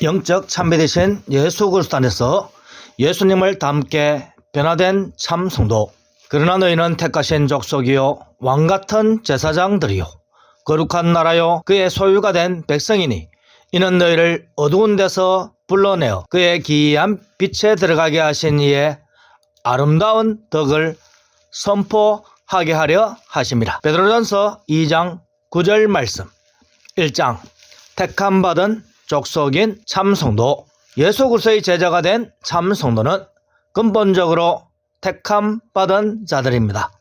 영적 참배되신 예수 그리스도 안에서 예수님을 닮게 변화된 참 성도. 그러나 너희는 택하신 족속이요 왕같은 제사장들이요 거룩한 나라요 그의 소유가 된 백성이니 이는 너희를 어두운 데서 불러내어 그의 기이한 빛에 들어가게 하신 이의 아름다운 덕을 선포하게 하려 하심이라. 베드로전서 2장 9절 말씀. 1장 택함 받은 족속인 참성도. 예수 그리스도의 제자가 된 참성도는 근본적으로 택함 받은 자들입니다.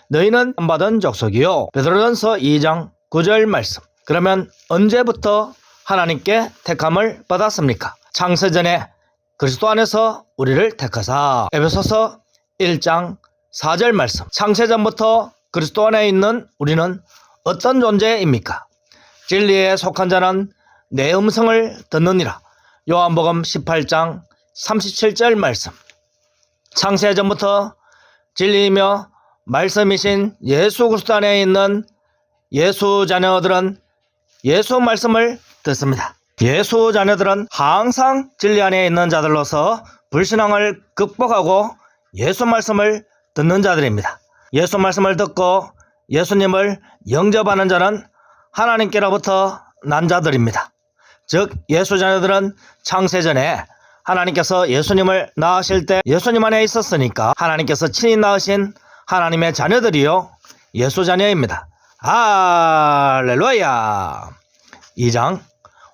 너희는 받은 족속이요. 베드로전서 2장 9절 말씀. 그러면 언제부터 하나님께 택함을 받았습니까? 창세전에 그리스도 안에서 우리를 택하사. 에베소서 1장 4절 말씀. 창세전부터 그리스도 안에 있는 우리는 어떤 존재입니까? 진리에 속한 자는 내 음성을 듣느니라. 요한복음 18장 37절 말씀. 창세전부터 진리이며 말씀이신 예수 그리스도 안에 있는 예수 자녀들은 예수 말씀을 듣습니다. 예수 자녀들은 항상 진리 안에 있는 자들로서 불신앙을 극복하고 예수 말씀을 듣는 자들입니다. 예수 말씀을 듣고 예수님을 영접하는 자는 하나님께로부터 난 자들입니다. 즉 예수 자녀들은 창세전에 하나님께서 예수님을 낳으실 때 예수님 안에 있었으니까 하나님께서 친히 낳으신 하나님의 자녀들이요 예수 자녀입니다. 할렐루야. 2장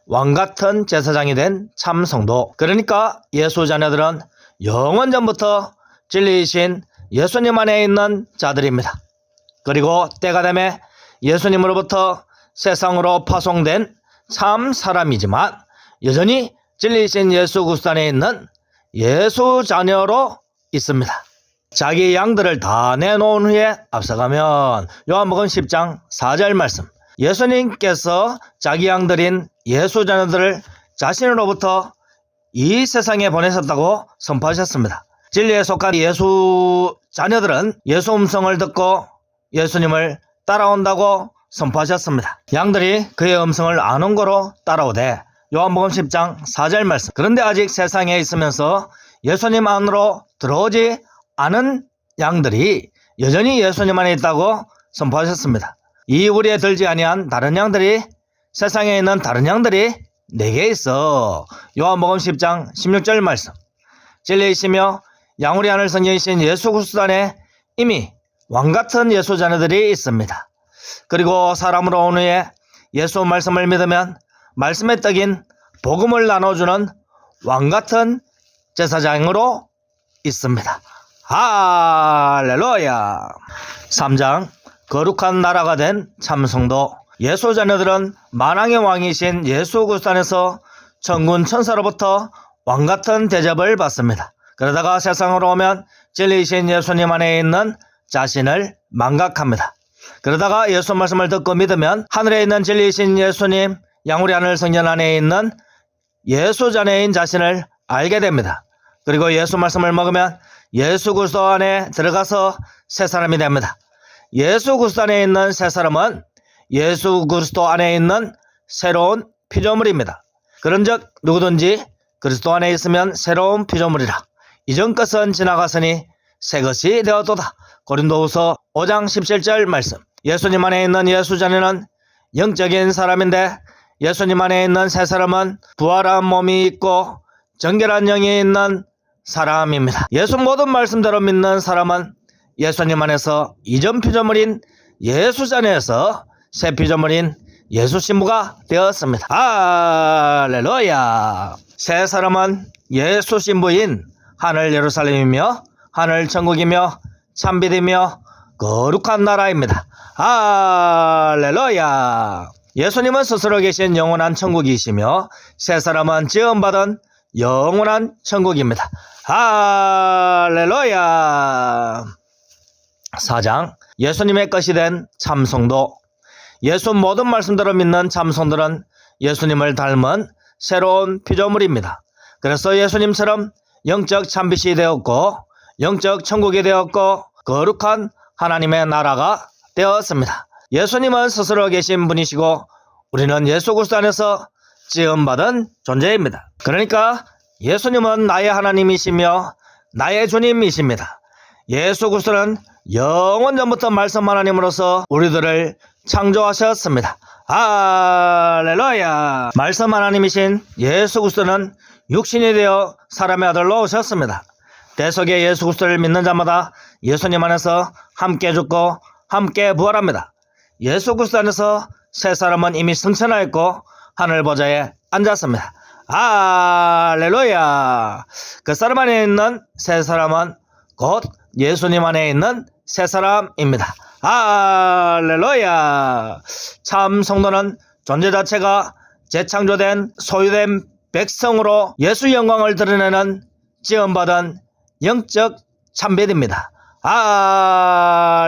왕같은 제사장이 된 참성도. 그러니까 예수 자녀들은 영원전부터 진리이신 예수님 안에 있는 자들입니다. 그리고 때가 되매 예수님으로부터 세상으로 파송된 참 사람이지만 여전히 진리이신 예수 그리스도 안에 있는 예수 자녀로 있습니다. 자기 양들을 다 내놓은 후에 앞서가면 요한복음 10장 4절 말씀. 예수님께서 자기 양들인 예수 자녀들을 자신으로부터 이 세상에 보내셨다고 선포하셨습니다. 진리에 속한 예수 자녀들은 예수 음성을 듣고 예수님을 따라온다고 선포하셨습니다. 양들이 그의 음성을 아는 거로 따라오되 요한복음 10장 4절 말씀. 그런데 아직 세상에 있으면서 예수님 안으로 들어오지 않은 양들이 여전히 예수님 안에 있다고 선포하셨습니다. 이 우리에 들지 아니한 다른 양들이, 세상에 있는 다른 양들이 내게 있어. 요한복음 10장 16절 말씀. 진리이시며 양우리 하늘 성령이신 예수 그리스도 안에 이미 왕같은 예수 자녀들이 있습니다. 그리고 사람으로 온 후에 예수 말씀을 믿으면 말씀의 떡인 복음을 나눠주는 왕같은 제사장으로 있습니다. 할렐루야. 3장 거룩한 나라가 된 참성도. 예수 자녀들은 만왕의 왕이신 예수 그리스도 안에서 천군 천사로부터 왕같은 대접을 받습니다. 그러다가 세상으로 오면 진리이신 예수님 안에 있는 자신을 망각합니다. 그러다가 예수 말씀을 듣고 믿으면 하늘에 있는 진리이신 예수님, 양우리 하늘 성전 안에 있는 예수 자녀인 자신을 알게 됩니다. 그리고 예수 말씀을 먹으면 예수 그리스도 안에 들어가서 새 사람이 됩니다. 예수 그리스도 안에 있는 새 사람은 예수 그리스도 안에 있는 새로운 피조물입니다. 그런즉 누구든지 그리스도 안에 있으면 새로운 피조물이라. 이전 것은 지나갔으니 새 것이 되었도다. 고린도후서 5장 17절 말씀. 예수님 안에 있는 예수 자녀는 영적인 사람인데 예수님 안에 있는 새 사람은 부활한 몸이 있고 정결한 영이 있는 사람입니다. 예수 모든 말씀대로 믿는 사람은 예수님 안에서 이전 피조물인 예수 자녀에서 새 피조물인 예수 신부가 되었습니다. 할렐루야. 새 사람은 예수 신부인 하늘 예루살렘이며 하늘 천국이며 참빛이며 거룩한 나라입니다. 할렐루야. 예수님은 스스로 계신 영원한 천국이시며 새 사람은 지음받은 영원한 천국입니다. 할렐루야. 4장 예수님의 것이 된 참성도. 예수 모든 말씀대로 믿는 참성들은 예수님을 닮은 새로운 피조물입니다. 그래서 예수님처럼 영적 참빛이 되었고 영적 천국이 되었고 거룩한 하나님의 나라가 되었습니다. 예수님은 스스로 계신 분이시고 우리는 예수 그리스도 안에서 지음받은 존재입니다. 그러니까 예수님은 나의 하나님이시며 나의 주님이십니다. 예수 그리스도는 영원 전부터 말씀 하나님으로서 우리들을 창조하셨습니다. 할렐루야. 말씀 하나님이신 예수 그리스도는 육신이 되어 사람의 아들로 오셨습니다. 대속의 예수 그리스도를 믿는 자마다 예수님 안에서 함께 죽고 함께 부활합니다. 예수 그리스도 안에서 새 사람은 이미 승천하였고 하늘 보좌에 앉았습니다. 할렐루야. 그 사람 안에 있는 새 사람은 곧 예수님 안에 있는 새 사람입니다. 할렐루야. 참 성도는 존재 자체가 재창조된 소유된 백성으로 예수 영광을 드러내는 지음받은 영적 참빛입니다. 할렐루야.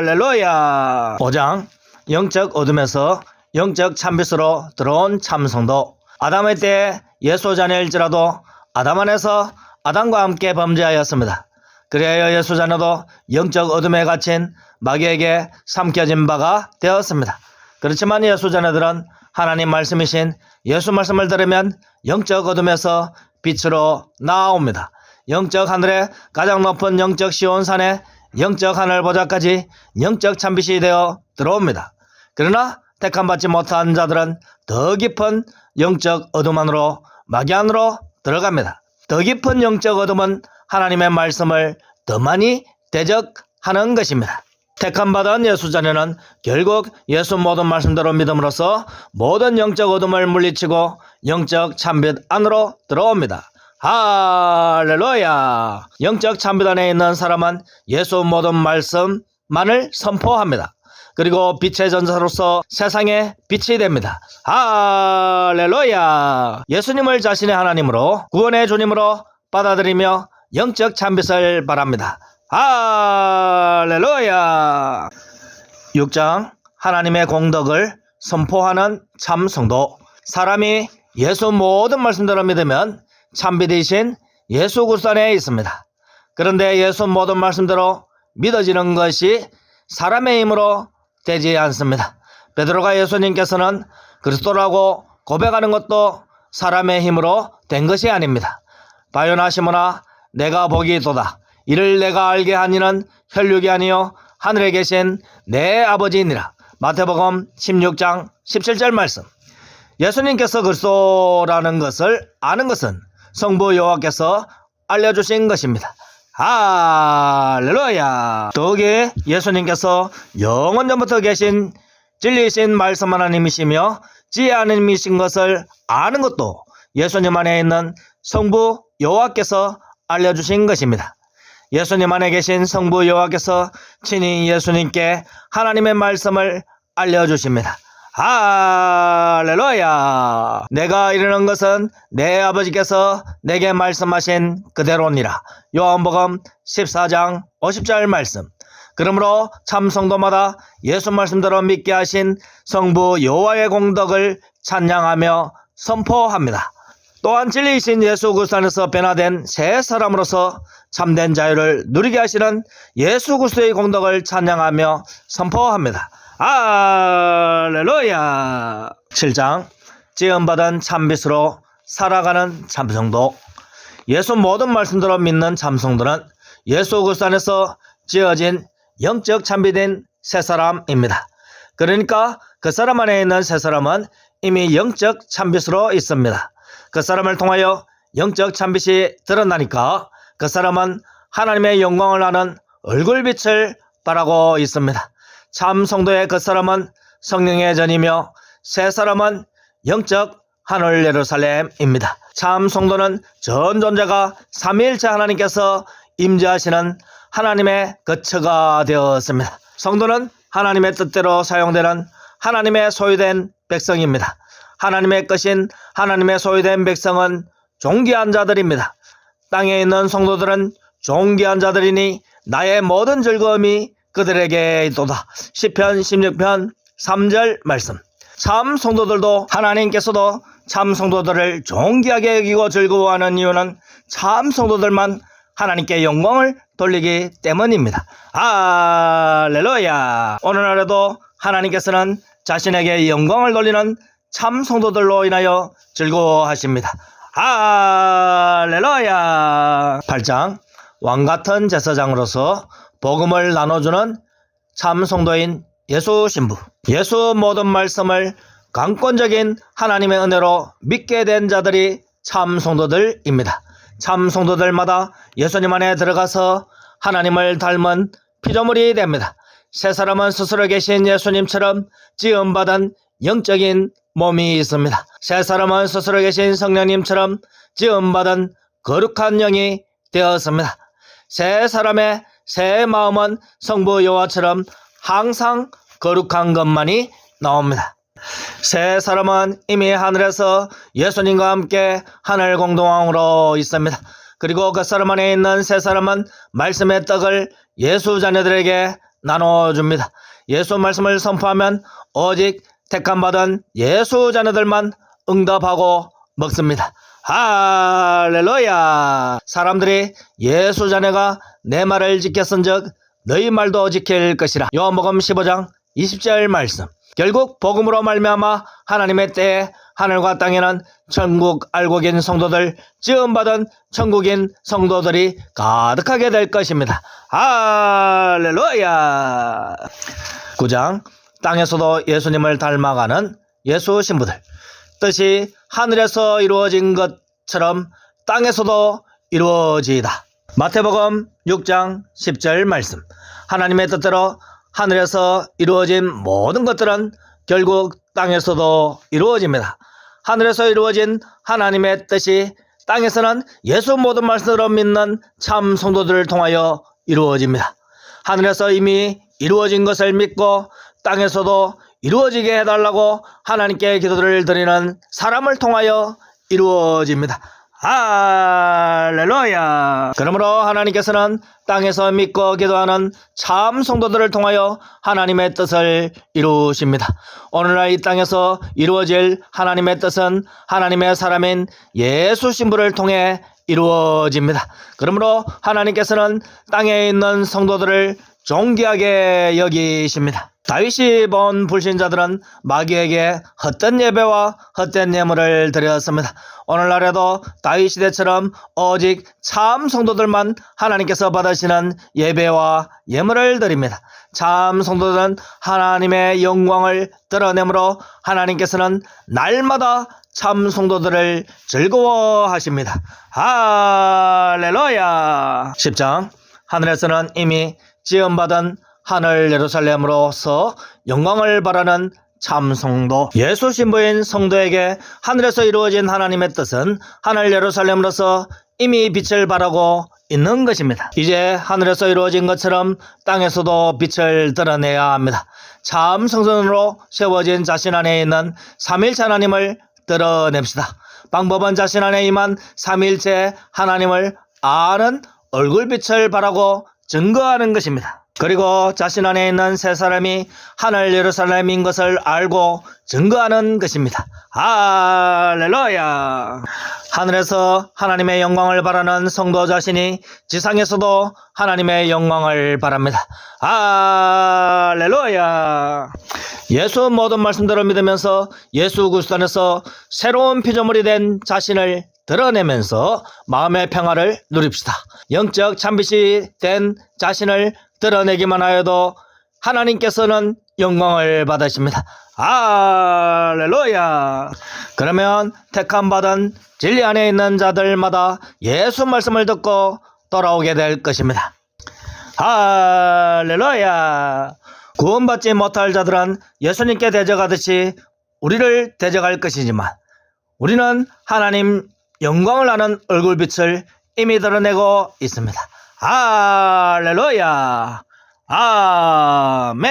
5장 영적 어둠에서 영적 참빛으로 들어온 참성도. 아담의 때에 예수 자녀일지라도 아담 안에서 아담과 함께 범죄하였습니다. 그리하여 예수 자녀도 영적 어둠에 갇힌 마귀에게 삼켜진 바가 되었습니다. 그렇지만 예수 자녀들은 하나님 말씀이신 예수 말씀을 들으면 영적 어둠에서 빛으로 나옵니다. 영적 하늘의 가장 높은 영적 시온산에 영적 하늘 보좌까지 영적 참빛이 되어 들어옵니다. 그러나 택함받지 못한 자들은 더 깊은 영적 어둠 안으로 마귀 안으로 들어갑니다. 더 깊은 영적 어둠은 하나님의 말씀을 더 많이 대적하는 것입니다. 택함받은 예수 자녀는 결국 예수 모든 말씀대로 믿음으로써 모든 영적 어둠을 물리치고 영적 참빛 안으로 들어옵니다. 할렐루야. 영적 참빛 안에 있는 사람은 예수 모든 말씀만을 선포합니다. 그리고 빛의 전사로서 세상에 빛이 됩니다. 할렐루야. 예수님을 자신의 하나님으로 구원의 주님으로 받아들이며 영적 참빛을 바랍니다. 할렐루야. 6장 하나님의 공덕을 선포하는 참성도. 사람이 예수 모든 말씀대로 믿으면 참빛이신 예수 그리스도 안에 있습니다. 그런데 예수 모든 말씀대로 믿어지는 것이 사람의 힘으로 되지 않습니다. 베드로가 예수님께서는 그리스도라고 고백하는 것도 사람의 힘으로 된 것이 아닙니다. 바요나 시몬아 내가 복이 있도다. 이를 내가 알게 하니는 혈육이 아니요 하늘에 계신 내 아버지이니라. 마태복음 16장 17절 말씀. 예수님께서 그리스도라는 것을 아는 것은 성부 여호와께서 알려주신 것입니다. 할렐루야. 더욱이 예수님께서 영원 전부터 계신 진리이신 말씀 하나님이시며 지혜 하나님이신 것을 아는 것도 예수님 안에 있는 성부 여호와께서 알려주신 것입니다. 예수님 안에 계신 성부 여호와께서 친히 예수님께 하나님의 말씀을 알려주십니다. 할렐루야. 내가 이르는 것은 내 아버지께서 내게 말씀하신 그대로니라. 요한복음 14장 50절 말씀. 그러므로 참 성도마다 예수 말씀대로 믿게 하신 성부 여호와의 공덕을 찬양하며 선포합니다. 또한 진리이신 예수 그리스도 안에서 변화된 새 사람으로서 참된 자유를 누리게 하시는 예수 그리스도의 공덕을 찬양하며 선포합니다. 할렐루야. 7장 지음받은 참빛으로 살아가는 참성도. 예수 모든 말씀대로 믿는 참성도는 예수 그리스도 안에서 지어진 영적 참빛인 새 사람입니다. 그러니까 그 사람 안에 있는 새 사람은 이미 영적 참빛으로 있습니다. 그 사람을 통하여 영적 참빛이 드러나니까 그 사람은 하나님의 영광을 아는 얼굴빛을 발하고 있습니다. 참 성도의 그 사람은 성령의 전이며 새 사람은 영적 하늘 예루살렘입니다. 참 성도는 전 존재가 삼위일체 하나님께서 임재하시는 하나님의 거처가 되었습니다. 성도는 하나님의 뜻대로 사용되는 하나님의 소유된 백성입니다. 하나님의 것인 하나님의 소유된 백성은 존귀한 자들입니다. 땅에 있는 성도들은 존귀한 자들이니 나의 모든 즐거움이 그들에게 있도다. 시편 16편 3절 말씀. 참 성도들도 하나님께서도 참 성도들을 존귀하게 여기고 즐거워하는 이유는 참 성도들만 하나님께 영광을 돌리기 때문입니다. 할렐루야. 오늘날에도 하나님께서는 자신에게 영광을 돌리는 참 성도들로 인하여 즐거워하십니다. 할렐루야. 8장 왕같은 제사장으로서 복음을 나눠주는 참 성도인 예수 신부. 예수 모든 말씀을 강권적인 하나님의 은혜로 믿게 된 자들이 참 성도들입니다. 참 성도들마다 예수님 안에 들어가서 하나님을 닮은 피조물이 됩니다. 새 사람은 스스로 계신 예수님처럼 지음받은 영적인 몸이 있습니다. 새 사람은 스스로 계신 성령님처럼 지음받은 거룩한 영이 되었습니다. 새 사람의 새 마음은 성부 여호와처럼 항상 거룩한 것만이 나옵니다. 새 사람은 이미 하늘에서 예수님과 함께 하늘 공동왕으로 있습니다. 그리고 그 사람 안에 있는 새 사람은 말씀의 떡을 예수 자녀들에게 나눠줍니다. 예수 말씀을 선포하면 오직 택함받은 예수 자녀들만 응답하고 먹습니다. 할렐루야. 사람들이 예수 자녀가 내 말을 지켰은즉 너희 말도 지킬 것이라. 요한복음 15장 20절 말씀. 결국 복음으로 말미암아 하나님의 때에 하늘과 땅에는 천국 알곡인 성도들, 지음받은 천국인 성도들이 가득하게 될 것입니다. 할렐루야. 9장 땅에서도 예수님을 닮아가는 예수 신부들. 뜻이 하늘에서 이루어진 것처럼 땅에서도 이루어지이다. 마태복음 6장 10절 말씀. 하나님의 뜻대로 하늘에서 이루어진 모든 것들은 결국 땅에서도 이루어집니다. 하늘에서 이루어진 하나님의 뜻이 땅에서는 예수 모든 말씀으로 믿는 참 성도들을 통하여 이루어집니다. 하늘에서 이미 이루어진 것을 믿고 땅에서도 이루어지게 해달라고 하나님께 기도를 드리는 사람을 통하여 이루어집니다. 할렐루야. 그러므로 하나님께서는 땅에서 믿고 기도하는 참 성도들을 통하여 하나님의 뜻을 이루십니다. 오늘날 이 땅에서 이루어질 하나님의 뜻은 하나님의 사람인 예수 신부를 통해 이루어집니다. 그러므로 하나님께서는 땅에 있는 성도들을 존귀하게 여기십니다. 다윗이 본 불신자들은 마귀에게 헛된 예배와 헛된 예물을 드렸습니다. 오늘날에도 다윗 시대처럼 오직 참 성도들만 하나님께서 받으시는 예배와 예물을 드립니다. 참 성도들은 하나님의 영광을 드러내므로 하나님께서는 날마다 참 성도들을 즐거워하십니다. 할렐루야. 10장 하늘에서는 이미 지음받은 하늘 예루살렘으로서 영광을 바라는 참 성도 예수 신부인 성도에게 하늘에서 이루어진 하나님의 뜻은 하늘 예루살렘으로서 이미 빛을 발하고 있는 것입니다. 이제 하늘에서 이루어진 것처럼 땅에서도 빛을 드러내야 합니다. 참 성전으로 세워진 자신 안에 있는 삼일체 하나님을 드러냅시다. 방법은 자신 안에 임한 삼일체 하나님을 아는 얼굴빛을 발하고 증거하는 것입니다. 그리고 자신 안에 있는 새 사람이 하늘 예루살렘인 것을 알고 증거하는 것입니다. 할렐루야. 하늘에서 하나님의 영광을 바라는 성도 자신이 지상에서도 하나님의 영광을 바랍니다. 할렐루야. 예수 모든 말씀대로 믿으면서 예수 그리스도 안에서 새로운 피조물이 된 자신을 드러내면서 마음의 평화를 누립시다. 영적 참빛이 된 자신을 드러내기만 하여도 하나님께서는 영광을 받으십니다. 할렐루야. 그러면 택함받은 진리 안에 있는 자들마다 예수 말씀을 듣고 돌아오게 될 것입니다. 할렐루야. 구원받지 못할 자들은 예수님께 대적하듯이 우리를 대적할 것이지만 우리는 하나님 영광을 아는 얼굴빛을 이미 드러내고 있습니다. 할렐루야. 아멘.